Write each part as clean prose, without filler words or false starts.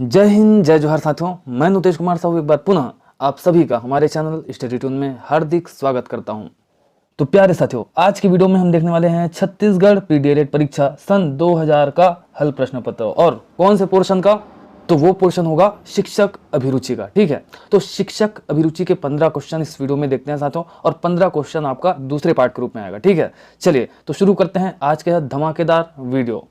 जय हिंद, जय जोहार साथियों। मैं नुतेश कुमार साहू एक बार पुनः आप सभी का हमारे चैनल स्टडी ट्यून में हार्दिक स्वागत करता हूं। तो प्यारे साथियों, आज की वीडियो में हम देखने वाले हैं छत्तीसगढ़ पीडीएलएड परीक्षा सन 2000 का हल प्रश्न पत्र। और कौन से पोर्शन का? तो वो पोर्शन होगा शिक्षक अभिरुचि का। ठीक है, तो शिक्षक अभिरुचि के 15 क्वेश्चन इस वीडियो में देखते हैं साथियों, और 15 क्वेश्चन आपका दूसरे पार्ट के रूप में आएगा। ठीक है, चलिए तो शुरू करते हैं आज के धमाकेदार वीडियो।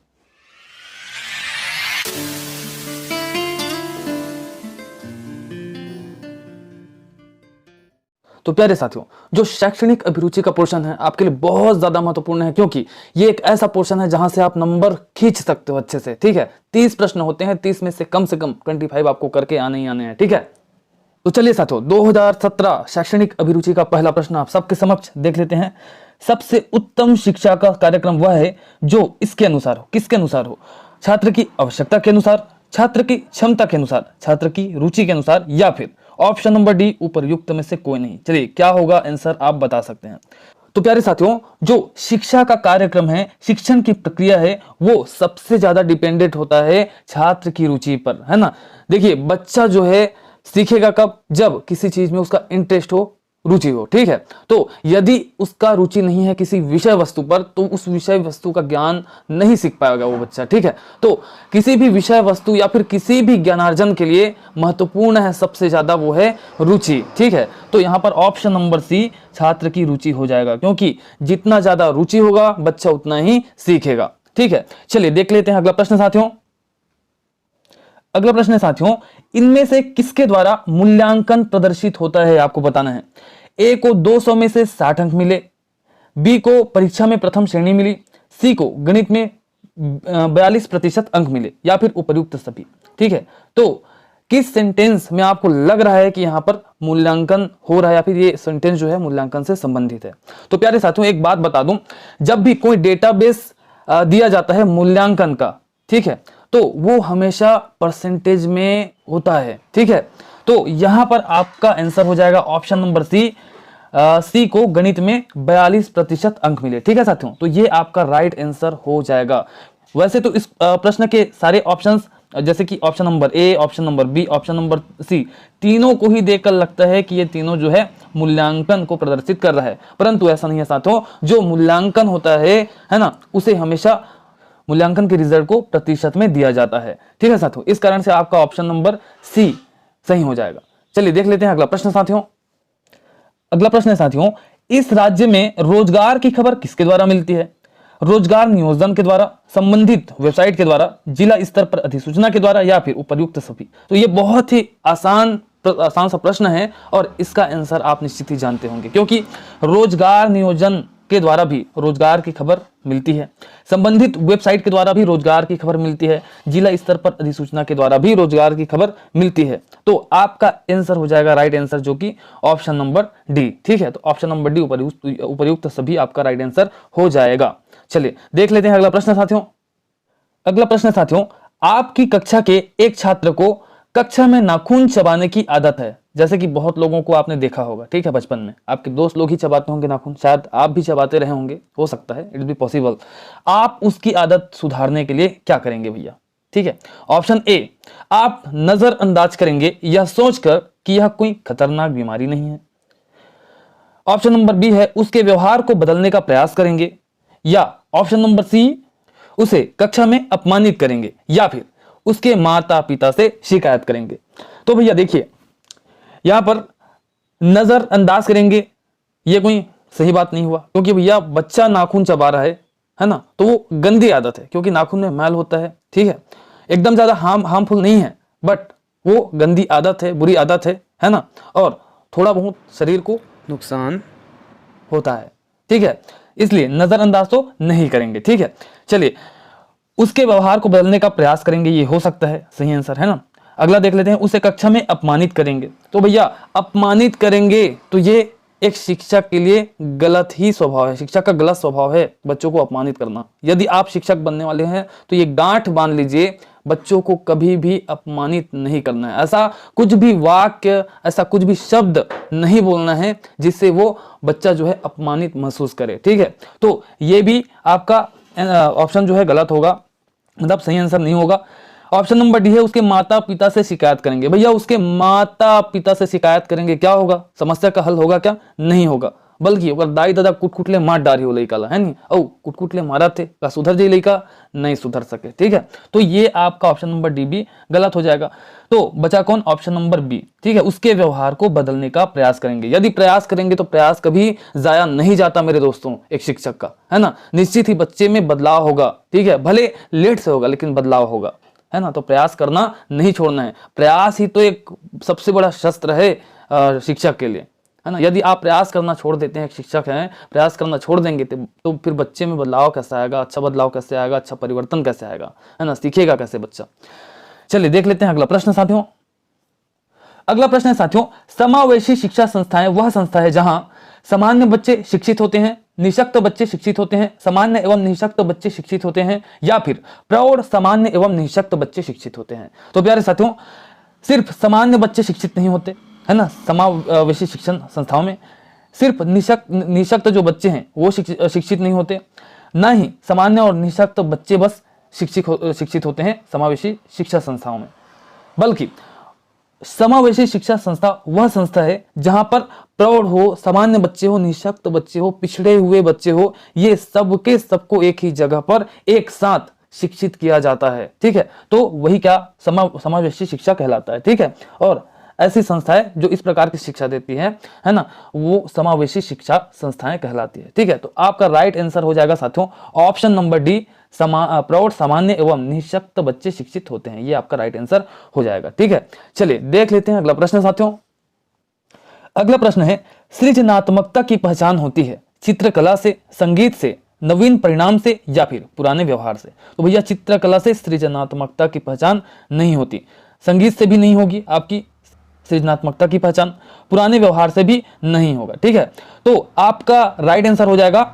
तो प्यारे साथियों, जो शैक्षणिक अभिरुचि का पोर्शन है आपके लिए बहुत ज्यादा महत्वपूर्ण है, क्योंकि ये एक ऐसा पोर्शन है जहां से आप नंबर खींच सकते हो अच्छे से। ठीक है, 30 प्रश्न होते हैं, 30 में से कम 25 आपको करके आने ही आने हैं। ठीक है, तो चलिए साथियों, 2017 शैक्षणिक अभिरुचि का पहला प्रश्न आप सबके समक्ष देख लेते हैं। सबसे उत्तम शिक्षा का कार्यक्रम वह है जो इसके अनुसार हो। किसके अनुसार हो? छात्र की आवश्यकता के अनुसार, छात्र की क्षमता के अनुसार, छात्र की रुचि के अनुसार, या फिर ऑप्शन नंबर डी उपरयुक्त में से कोई नहीं। चलिए, क्या होगा आंसर आप बता सकते हैं। तो प्यारे साथियों, जो शिक्षा का कार्यक्रम है, शिक्षण की प्रक्रिया है, वो सबसे ज्यादा डिपेंडेंट होता है छात्र की रुचि पर, है ना। देखिए, बच्चा जो है सीखेगा कब? जब किसी चीज में उसका इंटरेस्ट हो, रुचि हो। ठीक है, तो यदि उसका रुचि नहीं है किसी विषय वस्तु पर, तो उस विषय वस्तु का ज्ञान नहीं सीख पाएगा वो बच्चा। ठीक है, तो किसी भी विषय वस्तु या फिर किसी भी ज्ञानार्जन के लिए महत्वपूर्ण है सबसे ज्यादा वो है रुचि। ठीक है, तो यहाँ पर ऑप्शन नंबर सी छात्र की रुचि हो जाएगा, क्योंकि जितना ज्यादा रुचि होगा बच्चा उतना ही सीखेगा। ठीक है, चलिए देख लेते हैं अगला प्रश्न साथियों। अगला प्रश्न है साथियों, इनमें से किसके द्वारा मूल्यांकन प्रदर्शित होता है आपको बताना है। ए को 200 में से 60 अंक मिले, बी को परीक्षा में प्रथम श्रेणी मिली, सी को गणित में 42% अंक मिले, या फिर उपर्युक्त सभी। ठीक है, तो किस सेंटेंस में आपको लग रहा है कि यहां पर मूल्यांकन हो रहा है, या फिर ये सेंटेंस जो है मूल्यांकन से संबंधित है? तो प्यारे साथियों, एक बात बता दूं, जब भी कोई डेटाबेस दिया जाता है मूल्यांकन का, ठीक है, तो वो हमेशा परसेंटेज में होता है। ठीक है, तो यहां पर आपका आंसर हो जाएगा ऑप्शन नंबर सी। सी को गणित में 42% अंक मिले। ठीक है साथियों, तो ये आपका राइट आंसर हो जाएगा। वैसे तो इस प्रश्न के सारे ऑप्शंस, जैसे कि option number A, option number B, option number C, तीनों को ही देखकर लगता है कि ये तीनों जो है मूल्यांकन को प्रदर्शित कर रहा है, परंतु ऐसा नहीं है साथियों। जो मूल्यांकन होता है ना, उसे हमेशा मूल्यांकन के रिजल्ट को प्रतिशत में दिया जाता है। ठीक है साथियों, इस कारण से आपका ऑप्शन नंबर सी सही हो जाएगा। चलिए देख लेते हैं अगला प्रश्न साथियों। अगला प्रश्न है साथियों, इस राज्य में रोजगार की खबर किसके द्वारा मिलती है? रोजगार नियोजन के द्वारा, संबंधित वेबसाइट के द्वारा, जिला स्तर पर अधिसूचना के द्वारा, या फिर उपर्युक्त सभी। तो ये बहुत ही आसान सा प्रश्न है, और इसका आंसर आप निश्चित ही जानते होंगे, क्योंकि रोजगार नियोजन के द्वारा भी रोजगार की खबर मिलती है, संबंधित वेबसाइट के द्वारा भी रोजगार की खबर मिलती है, जिला स्तर पर अधिसूचना के द्वारा भी रोजगार की खबर मिलती है। तो आपका आंसर हो जाएगा राइट आंसर, जो कि ऑप्शन नंबर डी। ठीक है, तो ऑप्शन नंबर डी उपयुक्त सभी आपका राइट आंसर हो जाएगा। चलिए देख लेते हैं अगला प्रश्न साथियों। अगला प्रश्न साथियों, आपकी कक्षा के एक छात्र को कक्षा में नाखून चबाने की आदत है। जैसे कि बहुत लोगों को आपने देखा होगा, ठीक है, बचपन में आपके दोस्त लोग ही चबाते होंगे नाखून, शायद आप भी चबाते रहे होंगे, हो सकता है, इट बी पॉसिबल। आप उसकी आदत सुधारने के लिए क्या करेंगे भैया? ठीक है, ऑप्शन ए, आप नजरअंदाज करेंगे यह सोचकर कि यह कोई खतरनाक बीमारी नहीं है। ऑप्शन नंबर बी है, उसके व्यवहार को बदलने का प्रयास करेंगे, या ऑप्शन नंबर सी, उसे कक्षा में अपमानित करेंगे, या फिर उसके माता पिता से शिकायत करेंगे। तो भैया देखिए, यहां पर नजरअंदाज करेंगे, ये कोई सही बात नहीं हुआ, क्योंकि भैया बच्चा नाखून चबा रहा है ना, तो वो गंदी आदत है, क्योंकि नाखून में मैल होता है। ठीक है, एकदम ज्यादा हार्मफुल नहीं है, बट वो गंदी आदत है, बुरी आदत है ना, और थोड़ा बहुत शरीर को नुकसान होता है। ठीक है, इसलिए नजरअंदाज तो नहीं करेंगे। ठीक है, चलिए, उसके व्यवहार को बदलने का प्रयास करेंगे, ये हो सकता है सही आंसर, है ना। अगला देख लेते हैं, उसे कक्षा में अपमानित करेंगे। तो भैया अपमानित करेंगे, तो ये एक शिक्षक के लिए गलत ही स्वभाव है, शिक्षक का गलत स्वभाव है बच्चों को अपमानित करना। यदि आप शिक्षक बनने वाले हैं तो ये गांठ बांध लीजिए, बच्चों को कभी भी अपमानित नहीं करना है। ऐसा कुछ भी वाक्य, ऐसा कुछ भी शब्द नहीं बोलना है जिससे वो बच्चा जो है अपमानित महसूस करे। ठीक है, तो ये भी आपका ऑप्शन जो है गलत होगा, मतलब सही आंसर नहीं होगा। ऑप्शन नंबर डी है उसके माता पिता से शिकायत करेंगे। भैया उसके माता पिता से शिकायत करेंगे, क्या होगा, समस्या का हल होगा क्या, नहीं होगा, बल्कि अगर दाई दादा कुटकुटले मार डारी हो लइका ला, है नहीं, औ कुटकुटले मारा थे का सुधर जाए लइका, नहीं सुधर सके, ठीक है। तो ये आपका ऑप्शन नंबर डी भी गलत हो जाएगा। तो बचा कौन, ऑप्शन नंबर बी, ठीक है, उसके व्यवहार को बदलने का प्रयास करेंगे। यदि प्रयास करेंगे तो प्रयास कभी जाया नहीं जाता मेरे दोस्तों, एक शिक्षक का, है ना, निश्चित ही बच्चे में बदलाव होगा, ठीक है, भले लेट से होगा लेकिन बदलाव होगा, है ना। तो प्रयास करना नहीं छोड़ना है, प्रयास ही तो एक सबसे बड़ा शस्त्र है शिक्षक के लिए, है ना। यदि आप प्रयास करना छोड़ देते हैं, एक शिक्षक हैं, प्रयास करना छोड़ देंगे तो फिर बच्चे में बदलाव कैसे आएगा, अच्छा बदलाव कैसे आएगा, अच्छा परिवर्तन कैसे आएगा, है ना, सीखेगा कैसे बच्चा। चलिए देख लेते हैं अगला प्रश्न साथियों। अगला प्रश्न है साथियों, समावेशी शिक्षा संस्थाएं वह संस्था है जहां सामान्य बच्चे शिक्षित होते हैं, निःशक्त बच्चे शिक्षित होते हैं, सामान्य एवं निःशक्त बच्चे शिक्षित होते हैं, या फिर प्रौढ़ सामान्य एवं निःशक्त बच्चे शिक्षित होते हैं। तो प्यारे साथियों, सिर्फ सामान्य बच्चे शिक्षित नहीं होते, है ना, समावेशी शिक्षण संस्थाओं में सिर्फ निःशक्त जो बच्चे हैं वो शिक्षित नहीं होते, ना ही सामान्य और निःशक्त बच्चे बस शिक्षित होते हैं समावेशी शिक्षा संस्थाओं में, बल्कि समावेशी शिक्षा संस्था वह संस्था है जहां पर प्रौढ़ हो, सामान्य बच्चे हो, निःशक्त बच्चे हो, पिछड़े हुए बच्चे हो, ये सबके सबको एक ही जगह पर एक साथ शिक्षित किया जाता है, ठीक है। तो वही क्या समावेशी शिक्षा कहलाता है, ठीक है। और ऐसी संस्थाएं जो इस प्रकार की शिक्षा देती है ना, वो समावेशी शिक्षा संस्थाएं कहलाती है, ठीक है। तो आपका राइट आंसर हो जाएगा साथियों ऑप्शन नंबर डी, प्रौढ़ सामान्य एवं निःशक्त बच्चे शिक्षित होते हैं, ये आपका राइट आंसर हो जाएगा, ठीक है। चलिए देख लेते हैं अगला प्रश्न साथियों। अगला प्रश्न है, सृजनात्मकता की पहचान होती है चित्रकला से, संगीत से, नवीन परिणाम से, या फिर पुराने व्यवहार से। तो भैया चित्रकला से सृजनात्मकता की पहचान नहीं होती, संगीत से भी नहीं होगी आपकी सृजनात्मकता की पहचान, पुराने व्यवहार से भी नहीं होगा, ठीक है। तो आपका राइट आंसर हो जाएगा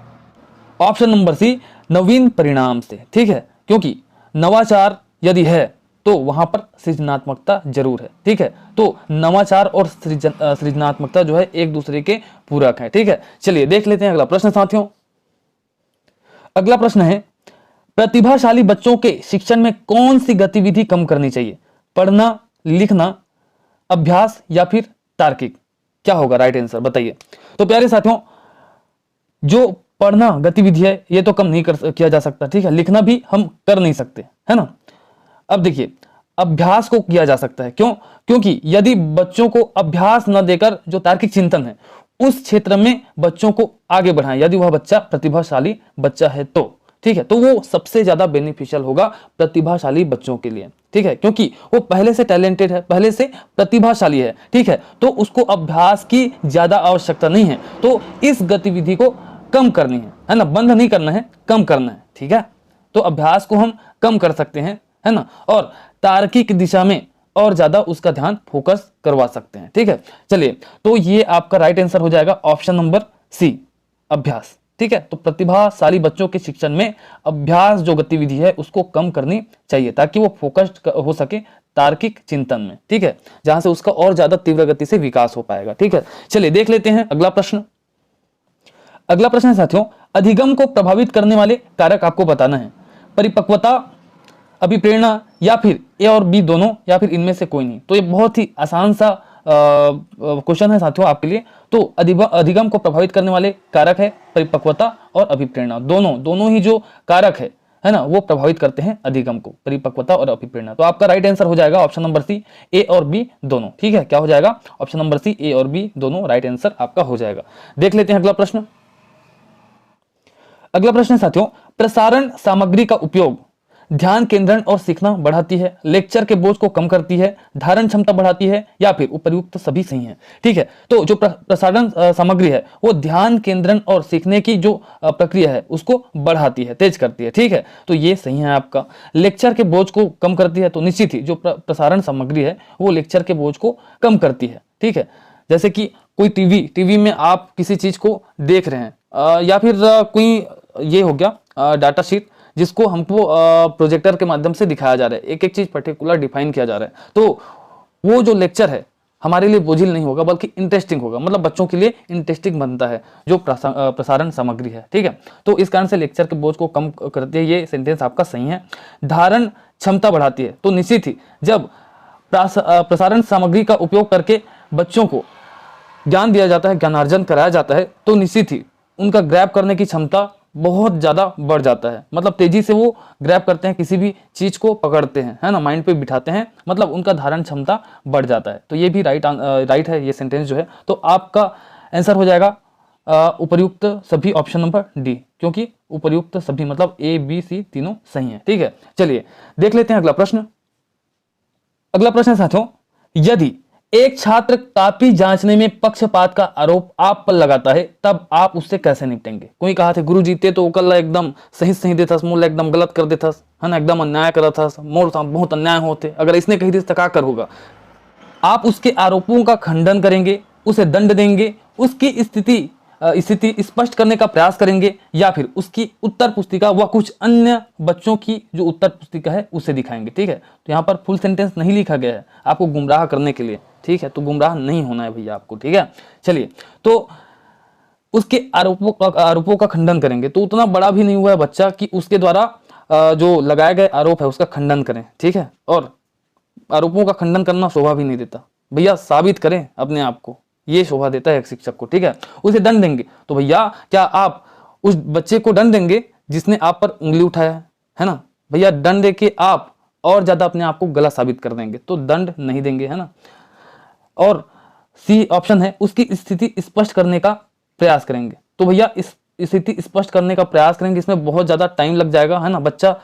ऑप्शन नंबर सी, नवीन परिणाम से, ठीक है, क्योंकि नवाचार यदि है तो वहां पर सृजनात्मकता जरूर है, ठीक है। तो नवाचार और सृजनात्मकता जो है एक दूसरे के पूरक है, ठीक है। चलिए देख लेते हैं अगला प्रश्न साथियों। अगला प्रश्न है, प्रतिभाशाली बच्चों के शिक्षण में कौन सी गतिविधि कम करनी चाहिए, पढ़ना, लिखना, अभ्यास, या फिर तार्किक, क्या होगा राइट आंसर बताइए। तो प्यारे साथियों, जो पढ़ना गतिविधि है ये तो कम नहीं किया जा सकता, ठीक है, लिखना भी हम कर नहीं सकते, है ना। अब देखिए, अभ्यास को किया जा सकता है, क्यों, क्योंकि यदि बच्चों को अभ्यास न देकर जो तार्किक चिंतन है उस क्षेत्र में बच्चों को आगे बढ़ाएं, यदि वह बच्चा प्रतिभाशाली बच्चा है तो, ठीक है, तो वो सबसे ज्यादा बेनिफिशियल होगा प्रतिभाशाली बच्चों के लिए, ठीक है, क्योंकि वो पहले से टैलेंटेड है, पहले से प्रतिभाशाली है, ठीक है, तो उसको अभ्यास की ज्यादा आवश्यकता नहीं है, तो इस गतिविधि को कम करनी है ना, बंद नहीं करना है, कम करना है, ठीक है। तो अभ्यास को हम कम कर सकते हैं, है ना, और तार्किक दिशा में और ज्यादा उसका ध्यान फोकस करवा सकते हैं, ठीक है। चलिए, तो ये आपका राइट आंसर हो जाएगा ऑप्शन नंबर सी, अभ्यास, ठीक है। तो प्रतिभाशाली बच्चों के शिक्षण में अभ्यास जो गतिविधि है उसको कम करनी चाहिए ताकि वो फोकस्ड हो सके तार्किक चिंतन में, ठीक है, जहां से उसका और ज्यादा तीव्र गति से विकास हो पाएगा, ठीक है। चलिए देख लेते हैं अगला प्रश्न। अगला प्रश्न है साथियों, अधिगम को प्रभावित करने वाले कारक आपको बताना है, परिपक्वता, अभिप्रेरणा, या फिर ए और बी दोनों, या फिर इनमें से कोई नहीं। तो ये बहुत ही आसान सा क्वेश्चन है साथियों आपके लिए। तो अधिगम को प्रभावित करने वाले कारक है परिपक्वता और अभिप्रेरणा, दोनों ही जो कारक है ना, वो प्रभावित करते हैं अधिगम को, परिपक्वता और अभिप्रेरणा। तो आपका राइट आंसर हो जाएगा ऑप्शन नंबर सी, ए और बी दोनों, ठीक है। क्या हो जाएगा, ऑप्शन नंबर सी, ए और बी दोनों राइट आंसर आपका हो जाएगा। देख लेते हैं अगला प्रश्न। अगला प्रश्न है साथियों, प्रसारण सामग्री का उपयोग ध्यान केंद्रण और सीखना बढ़ाती है, लेक्चर के बोझ को कम करती है, धारण क्षमता बढ़ाती है, या फिर उपर्युक्त सभी सही है, ठीक है। तो जो प्रसारण सामग्री है वो ध्यान केंद्रण और सीखने की जो प्रक्रिया है उसको बढ़ाती है, तेज करती है, ठीक है। तो ये सही है आपका। लेक्चर के बोझ को कम करती है, तो निश्चित ही जो प्रसारण सामग्री है वो लेक्चर के बोझ को कम करती है, ठीक है। जैसे कि कोई टीवी में आप किसी चीज को देख रहे हैं, या फिर कोई ये हो गया डाटा शीट जिसको हमको प्रोजेक्टर के माध्यम से दिखाया जा रहा है, एक एक चीज पर्टिकुलर डिफाइन किया जा रहा है, तो वो जो लेक्चर है हमारे लिए बोझिल नहीं होगा बल्कि इंटरेस्टिंग होगा, मतलब बच्चों के लिए इंटरेस्टिंग बनता है जो प्रसारण सामग्री है, ठीक है। तो इस कारण से लेक्चर के बोझ को कम करती है, ये सेंटेंस आपका सही है। धारण क्षमता बढ़ाती है। तो निश्चित ही जब प्रसारण सामग्री का उपयोग करके बच्चों को ज्ञान दिया जाता है, ज्ञानार्जन कराया जाता है, तो निश्चित ही उनका ग्रैब करने की क्षमता बहुत ज़्यादा बढ़ जाता है। मतलब तेजी से वो ग्रैब करते हैं, किसी भी चीज़ को पकड़ते हैं, है ना, माइंड पे बिठाते हैं, मतलब उनका धारण क्षमता बढ़ जाता है। तो ये भी राइट है ये सेंटेंस जो है। तो आपका आंसर हो जाएगा उपर्युक्त सभी, ऑप्शन नंबर डी, क्योंकि उपर्युक्त सभी मतलब ए बी सी तीनों सही है। ठीक है, चलिए देख लेते हैं अगला प्रश्न। अगला प्रश्न साथियों, यदि एक छात्र कापी जांचने में पक्षपात का आरोप आप पर लगाता है तब आप उससे कैसे निपटेंगे। कोई कहा थे गुरु जीते तो कल एकदम सही देता, मोल एकदम गलत कर देता, है ना, एकदम अन्याय कर था, मोर बहुत अन्याय होते, अगर इसने कही थी तो क्या कर होगा। आप उसके आरोपों का खंडन करेंगे, उसे दंड देंगे, उसकी स्थिति स्पष्ट करने का प्रयास करेंगे, या फिर उसकी उत्तर पुस्तिका व कुछ अन्य बच्चों की जो उत्तर पुस्तिका है उसे दिखाएंगे। ठीक है, तो यहाँ पर फुल सेंटेंस नहीं लिखा गया है आपको गुमराह करने के लिए। ठीक है, तो गुमराह नहीं होना है भैया आपको। ठीक है, चलिए, तो उसके आरोपों का खंडन करेंगे, तो उतना बड़ा भी नहीं हुआ है बच्चा कि उसके द्वारा जो लगाए गए आरोप है उसका खंडन करें। ठीक है, और आरोपों का खंडन करना शोभा भी नहीं देता भैया, साबित करें अपने आप को, ये शोभा देता है एक शिक्षक को। ठीक है, उसे दंड देंगे, तो भैया क्या आप उस बच्चे को दंड देंगे जिसने आप पर उंगली उठाया है ना भैया, दंड दे के आप और ज्यादा अपने आप को गलत साबित कर देंगे, तो दंड नहीं देंगे, है ना। और सी ऑप्शन है, उसकी स्थिति स्पष्ट करने का प्रयास करेंगे, तो भैया इस स्थिति स्पष्ट करने का प्रयास करेंगे, इसमें बहुत ज्यादा टाइम लग जाएगा, है ना। बच्चा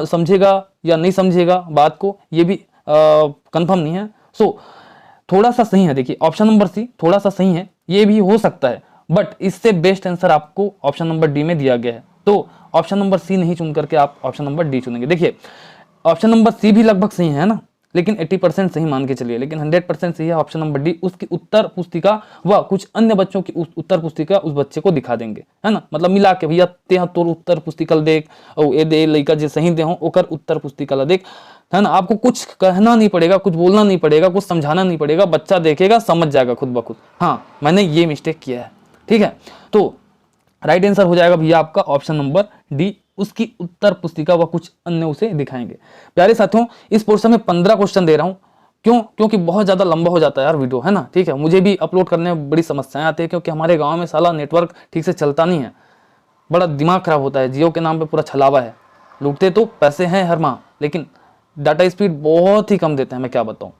समझेगा या नहीं समझेगा बात को, ये भी कंफर्म नहीं है। सो थोड़ा सा सही है, देखिए ऑप्शन नंबर सी थोड़ा सा सही है, ये भी हो सकता है, बट इससे बेस्ट आंसर आपको ऑप्शन नंबर डी में दिया गया है। तो ऑप्शन नंबर सी नहीं चुन करके आप ऑप्शन नंबर डी चुनेंगे। देखिए ऑप्शन नंबर सी भी लगभग सही है ना, लेकिन 80% सही मान के चलिए, लेकिन 100% सही है ऑप्शन नंबर डी। उसकी उत्तर पुस्तिका व कुछ अन्य बच्चों की उत्तर पुस्तिका उस बच्चे को दिखा देंगे, है ना, मतलब मिला के भैया ते तोर उत्तर पुस्तिका देख और ए दे लड़का जो सही दे हो ओकर उत्तर पुस्तिका देख, है ना। आपको कुछ कहना नहीं पड़ेगा, कुछ बोलना नहीं पड़ेगा, कुछ समझाना नहीं पड़ेगा, बच्चा देखेगा समझ जाएगा खुद ब खुद, हाँ मैंने ये मिस्टेक किया है। ठीक है, तो राइट आंसर हो जाएगा भैया आपका ऑप्शन नंबर डी, उसकी उत्तर पुस्तिका व कुछ अन्य उसे दिखाएंगे। प्यारे साथियों, इस पोर्शन में 15 क्वेश्चन दे रहा हूं, क्योंकि बहुत ज्यादा लंबा हो जाता है यार वीडियो, है ना। ठीक है, मुझे भी अपलोड करने में बड़ी समस्याएं आती है, क्योंकि हमारे गांव में साला नेटवर्क ठीक से चलता नहीं है, बड़ा दिमाग खराब होता है। जियो के नाम पे पूरा छलावा है, लूटते तो पैसे हैं हर माह, लेकिन डाटा स्पीड बहुत ही कम देते हैं, मैं क्या बताऊं।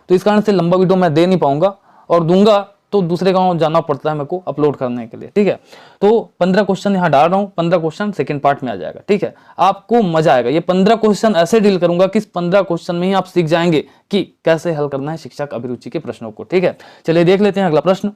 तो इस कारण से लंबा वीडियो मैं दे नहीं पाऊंगा, और दूंगा तो दूसरे गांव जाना पड़ता है मेरे को अपलोड करने के लिए। ठीक है, तो 15 क्वेश्चन यहाँ डाल रहा हूँ, 15 क्वेश्चन सेकंड पार्ट में आ जाएगा। ठीक है, आपको मजा आएगा, ये 15 क्वेश्चन ऐसे डील करूंगा कि इस 15 क्वेश्चन में ही आप सीख जाएंगे कि कैसे हल करना है शिक्षक अभिरुचि के प्रश्नों को। ठीक है, चलिए देख लेते हैं अगला प्रश्न।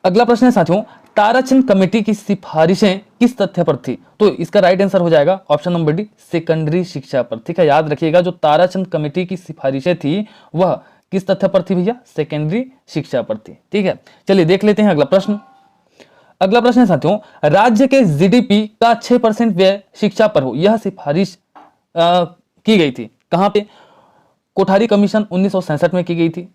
अगला प्रश्न है साथियों, ताराचंद कमेटी की सिफारिशें किस तथ्य पर थी। तो इसका राइट आंसर हो जाएगा ऑप्शन नंबर डी, सेकेंडरी शिक्षा पर। ठीक है, याद रखिएगा, जो ताराचंद कमेटी की सिफारिशें थी वह किस तथ्य पर थी भैया, सेकेंडरी शिक्षा पर थी। ठीक है, चलिए देख लेते हैं अगला प्रश्न। अगला प्रश्न है साथियों, राज्य के जीडीपी का 6% व्यय शिक्षा पर हो, यह सिफारिश की गई थी कहां पे। कोठारी कमीशन 1967 में की गई थी,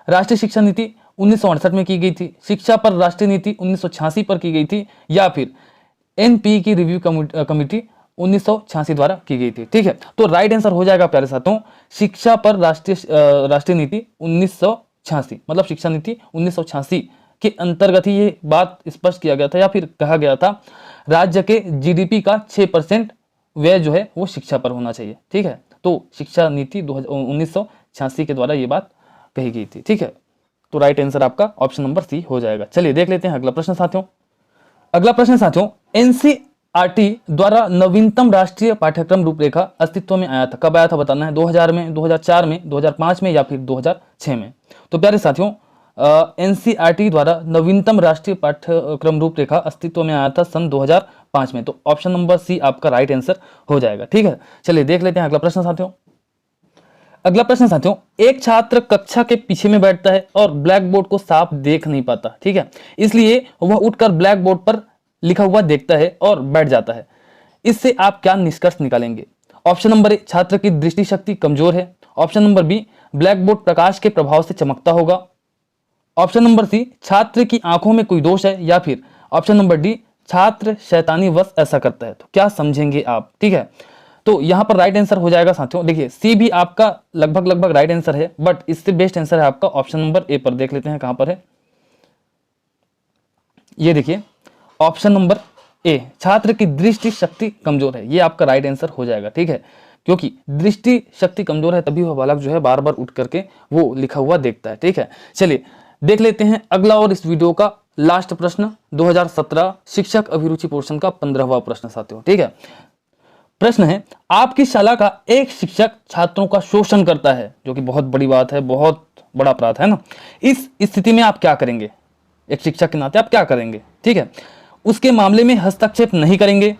राष्ट्रीय शिक्षा नीति 1968 में की गई थी, शिक्षा पर राष्ट्रीय नीति 1986 पर की गई थी, या फिर एनपी की रिव्यू कमेटी 1986 द्वारा की गई थी। ठीक है, तो राइट आंसर हो जाएगा प्यारे साथियों, शिक्षा पर राष्ट्रीय नीति 1986, मतलब शिक्षा नीति 1986 के अंतर्गत ही ये बात स्पष्ट किया गया था, या फिर कहा गया था राज्य के जीडीपी का 6% व्यय जो है वो शिक्षा पर होना चाहिए। ठीक है, तो शिक्षा नीति 1986 के द्वारा ये बात कही गई थी। ठीक है, तो राइट आंसर आपका ऑप्शन नंबर सी हो जाएगा। चलिए देख लेते हैं अगला प्रश्न साथियों। अगला प्रश्न साथियों, एनसीईआरटी द्वारा नवीनतम राष्ट्रीय पाठ्यक्रम रूपरेखा अस्तित्व में आया था, कब आया था बताना है, 2000 में, 2004 में, 2005 में, या फिर 2006 में। तो प्यारे साथियों, एनसीईआरटी द्वारा नवीनतम राष्ट्रीय पाठ्यक्रम रूपरेखा अस्तित्व में आया था सन 2005 में। तो ऑप्शन नंबर सी आपका राइट आंसर हो जाएगा। ठीक है, चलिए देख लेते हैं अगला प्रश्न साथियों। अगला प्रश्न साथियों, एक छात्र कक्षा के पीछे में बैठता है और ब्लैक बोर्ड को साफ देख नहीं पाता। ठीक है, इसलिए वह उठकर ब्लैक बोर्ड पर लिखा हुआ देखता है और बैठ जाता है। इससे आप क्या निष्कर्ष निकालेंगे। ऑप्शन नंबर ए, छात्र की दृष्टि शक्ति कमजोर है। Option number B, black board प्रकाश के प्रभाव से चमकता होगा। ऑप्शन नंबर सी, छात्र की आंखों में कोई दोष है। या फिर ऑप्शन नंबर डी, छात्र शैतानी वश ऐसा करता है। तो क्या समझेंगे आप। ठीक है, तो यहाँ पर राइट आंसर हो जाएगा साथियों, देखिए सी भी आपका लगभग राइट आंसर है, बट इससे बेस्ट आंसर है आपका ऑप्शन नंबर ए पर। देख लेते हैं कहां पर है, ये देखिए ऑप्शन नंबर ए, छात्र की दृष्टि शक्ति कमजोर है, ये आपका राइट आंसर हो जाएगा। ठीक है, क्योंकि दृष्टि शक्ति कमजोर है तभी वह बालक जो है बार बार उठ करके वो लिखा हुआ देखता है। ठीक है, चलिए देख लेते हैं अगला और इस वीडियो का लास्ट प्रश्न, 2017 शिक्षक अभिरुचि पोर्शन का 15वां प्रश्न साथियों। ठीक है, प्रश्न है, आपकी शाला का एक शिक्षक छात्रों का शोषण करता है, जो कि बहुत बड़ी बात है, बहुत बड़ा अपराध है ना। इस स्थिति में आप क्या करेंगे, एक शिक्षक के नाते आप क्या करेंगे। ठीक है, उसके मामले में हस्तक्षेप नहीं करेंगे,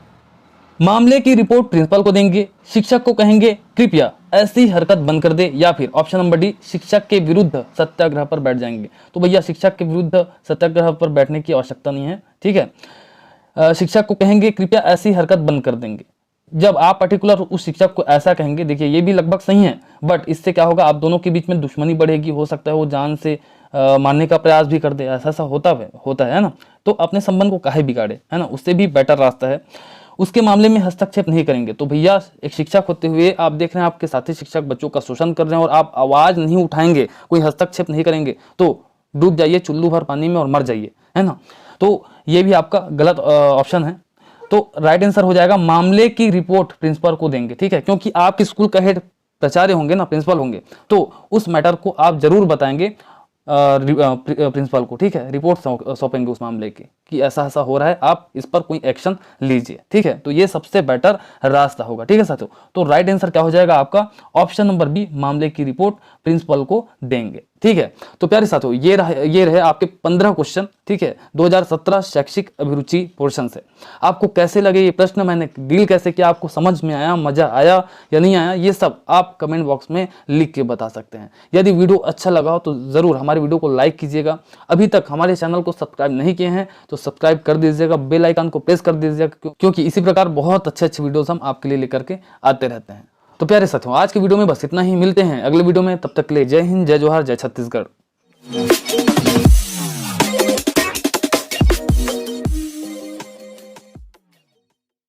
मामले की रिपोर्ट प्रिंसिपल को देंगे, शिक्षक को कहेंगे कृपया ऐसी हरकत बंद कर दे, या फिर ऑप्शन नंबर डी, शिक्षक के विरुद्ध सत्याग्रह पर बैठ जाएंगे। तो भैया शिक्षक के विरुद्ध सत्याग्रह पर बैठने की आवश्यकता नहीं है। ठीक है, शिक्षक को कहेंगे कृपया ऐसी हरकत बंद कर देंगे। जब आप पर्टिकुलर उस शिक्षक को ऐसा कहेंगे, देखिए ये भी लगभग सही है, बट इससे क्या होगा, आप दोनों के बीच में दुश्मनी बढ़ेगी, हो सकता है वो जान से मारने का प्रयास भी कर दे, ऐसा होता है ना। तो अपने संबंध को काहे बिगाड़े, है ना, उससे भी बेटर रास्ता है। उसके मामले में हस्तक्षेप नहीं करेंगे। तो भैया एक शिक्षक होते हुए आप देख रहे हैं आपके साथी शिक्षक बच्चों का शोषण कर रहे हैं और आप आवाज नहीं उठाएंगे, कोई हस्तक्षेप नहीं करेंगे, तो डूब जाइए चुल्लू भर पानी में और मर जाइए, है ना। तो ये भी आपका गलत ऑप्शन है। तो राइट आंसर हो जाएगा मामले की रिपोर्ट प्रिंसिपल को देंगे। ठीक है, क्योंकि आप स्कूल का हेड प्राचार्य होंगे ना, प्रिंसिपल होंगे, तो उस मैटर को आप जरूर बताएंगे प्रिंसिपल को। ठीक है, रिपोर्ट सौंपेंगे उस मामले की कि ऐसा ऐसा हो रहा है, आप इस पर कोई एक्शन लीजिए। ठीक है, तो ये सबसे बेटर रास्ता होगा। ठीक है साथियों, तो राइट आंसर क्या हो जाएगा आपका ऑप्शन नंबर बी, मामले की रिपोर्ट प्रिंसिपल को देंगे। ठीक है, तो प्यारे साथियों ये रहे आपके 15 क्वेश्चन। ठीक है, 2017 शैक्षिक अभिरुचि पोर्शन से। आपको कैसे लगे ये प्रश्न, मैंने डील कैसे किया, आपको समझ में आया, मजा आया या नहीं आया, ये सब आप कमेंट बॉक्स में लिख के बता सकते हैं। यदि वीडियो अच्छा लगा हो तो जरूर हमारे वीडियो को लाइक कीजिएगा। अभी तक हमारे चैनल को सब्सक्राइब नहीं किए हैं तो सब्सक्राइब कर दीजिएगा, बेल आइकन को प्रेस कर दीजिएगा, क्योंकि इसी प्रकार बहुत अच्छे वीडियोस हम आपके लिए लेकर के आते रहते हैं। तो प्यारे साथियों, आज की वीडियो में बस इतना ही, मिलते हैं अगले वीडियो में, तब तक के लिए जय हिंद, जय जोहार, जय छत्तीसगढ़।